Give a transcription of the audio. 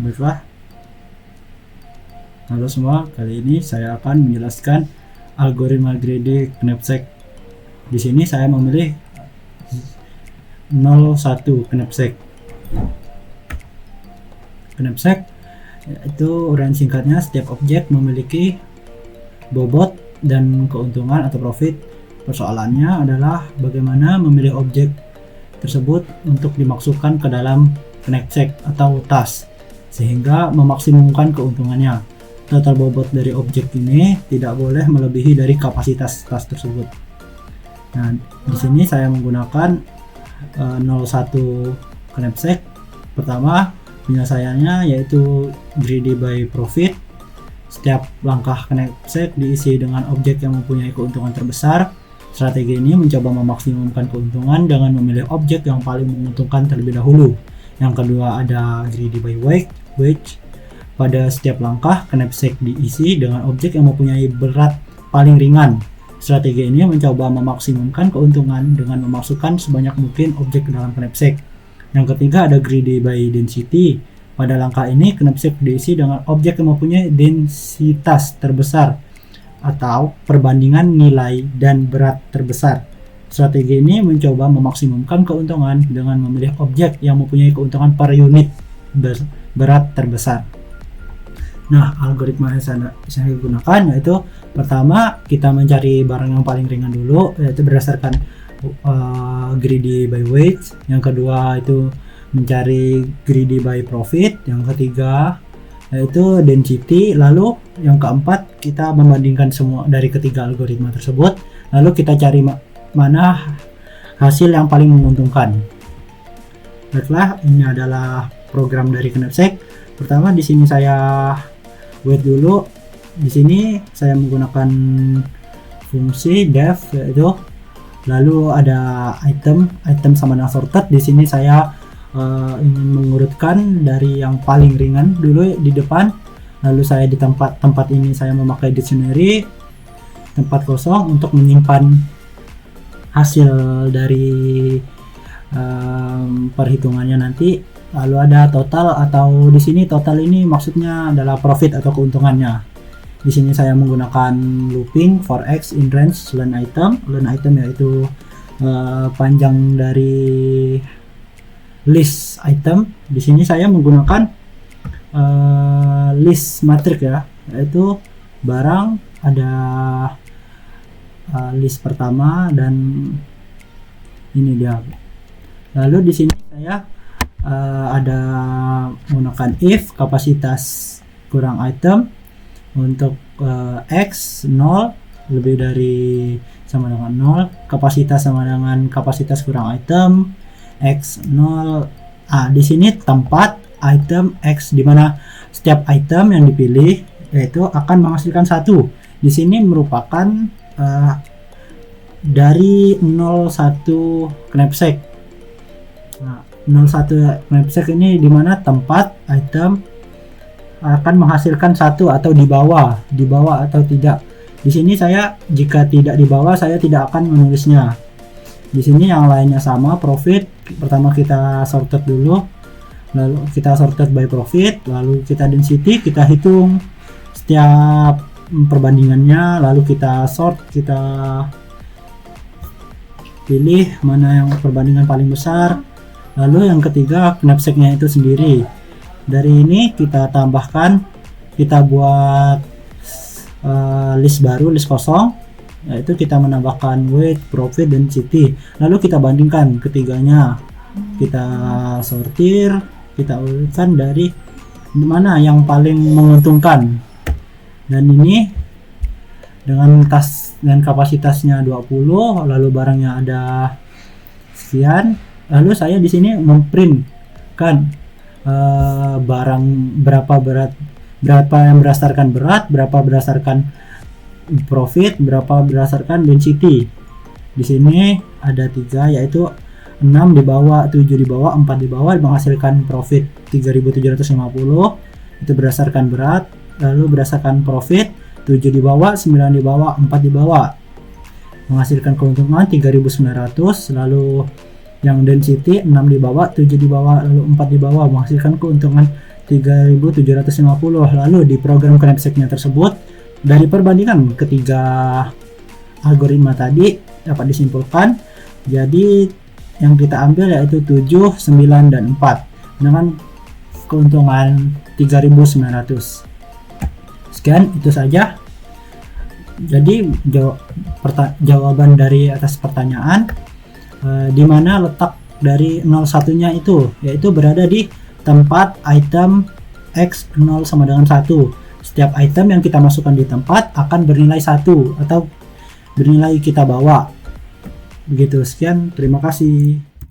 Baiklah, halo semua, kali ini saya akan menjelaskan algoritma greedy knapsack. Di sini saya memilih 01 knapsack. Knapsack itu uraian singkatnya, setiap objek memiliki bobot dan keuntungan atau profit. Persoalannya adalah bagaimana memilih objek tersebut untuk dimasukkan ke dalam knapsack atau tas sehingga memaksimumkan keuntungannya. Total bobot dari objek ini tidak boleh melebihi dari kapasitas tas tersebut. Nah, di sini saya menggunakan 01 knapsack. Pertama, penyelesaiannya yaitu greedy by profit. Setiap langkah knapsack diisi dengan objek yang mempunyai keuntungan terbesar. Strategi ini mencoba memaksimumkan keuntungan dengan memilih objek yang paling menguntungkan terlebih dahulu. Yang kedua ada greedy by weight. Pada setiap langkah, knapsack diisi dengan objek yang mempunyai berat paling ringan. Strategi ini mencoba memaksimumkan keuntungan dengan memasukkan sebanyak mungkin objek ke dalam knapsack. Yang ketiga ada greedy by density. Pada langkah ini, knapsack diisi dengan objek yang mempunyai densitas terbesar atau perbandingan nilai dan berat terbesar. Strategi ini mencoba memaksimumkan keuntungan dengan memilih objek yang mempunyai keuntungan per unit berat terbesar. Nah, algoritma yang saya gunakan yaitu pertama kita mencari barang yang paling ringan dulu, yaitu berdasarkan greedy by weight. Yang kedua itu mencari greedy by profit. Yang ketiga yaitu density. Lalu yang keempat kita membandingkan semua dari ketiga algoritma tersebut. Lalu kita cari mana hasil yang paling menguntungkan. Baiklah, ini adalah program dari knapsack. Pertama di sini saya buat dulu. Di sini saya menggunakan fungsi def yaitu, lalu ada item sama dengan sorted. Di sini saya ingin mengurutkan dari yang paling ringan dulu di depan. Lalu saya di tempat ini saya memakai dictionary, tempat kosong untuk menyimpan hasil dari perhitungannya nanti. Lalu ada total, atau di sini total ini maksudnya adalah profit atau keuntungannya. Di sini saya menggunakan looping for x in range len item. Len item yaitu panjang dari list item. Di sini saya menggunakan list matrix ya, yaitu barang ada list pertama dan ini dia. Lalu di sini saya ada menggunakan if kapasitas kurang item untuk x 0 lebih dari sama dengan 0, kapasitas sama dengan kapasitas kurang item x 0. Di sini tempat item x, di mana setiap item yang dipilih yaitu akan menghasilkan satu. Di sini merupakan dari 01 knapsack. Nah, 01 knapsack ini di mana tempat item akan menghasilkan satu atau di bawah atau tidak. Di sini saya jika tidak di bawah saya tidak akan menulisnya. Di sini yang lainnya sama, profit. Pertama kita sorted dulu, lalu kita sorted by profit, lalu kita density, kita hitung setiap perbandingannya, lalu kita sort, kita pilih mana yang perbandingan paling besar. Lalu yang ketiga knapsacknya itu sendiri. Dari ini kita tambahkan, kita buat list baru, list kosong, yaitu kita menambahkan weight, profit, density. Lalu kita bandingkan ketiganya, kita sortir, kita urutkan dari mana yang paling menguntungkan. Dan ini dengan tas dan kapasitasnya 20, lalu barangnya ada sekian. Lalu saya di sini memprintkan barang berapa berat, berapa yang berdasarkan berat, berapa berdasarkan profit, berapa berdasarkan density. Di sini ada 3, yaitu 6 di bawah, 7 di bawah, 4 di bawah menghasilkan profit 3.750. Itu berdasarkan berat. Lalu berdasarkan profit 7 di bawah, 9 di bawah, 4 di bawah menghasilkan keuntungan 3.900. Lalu yang density 6 di bawah, 7 di bawah, lalu 4 di bawah menghasilkan keuntungan 3750. Lalu di program knapsack-nya tersebut, dari perbandingan ketiga algoritma tadi dapat disimpulkan jadi yang kita ambil yaitu 7, 9, dan 4 dengan keuntungan 3900. Sekian, itu saja. Jadi jawaban dari atas pertanyaan, di mana letak dari 01 nya itu, yaitu berada di tempat item X0 sama dengan 1. Setiap item yang kita masukkan di tempat akan bernilai 1 atau bernilai kita bawa. Begitu. Sekian, terima kasih.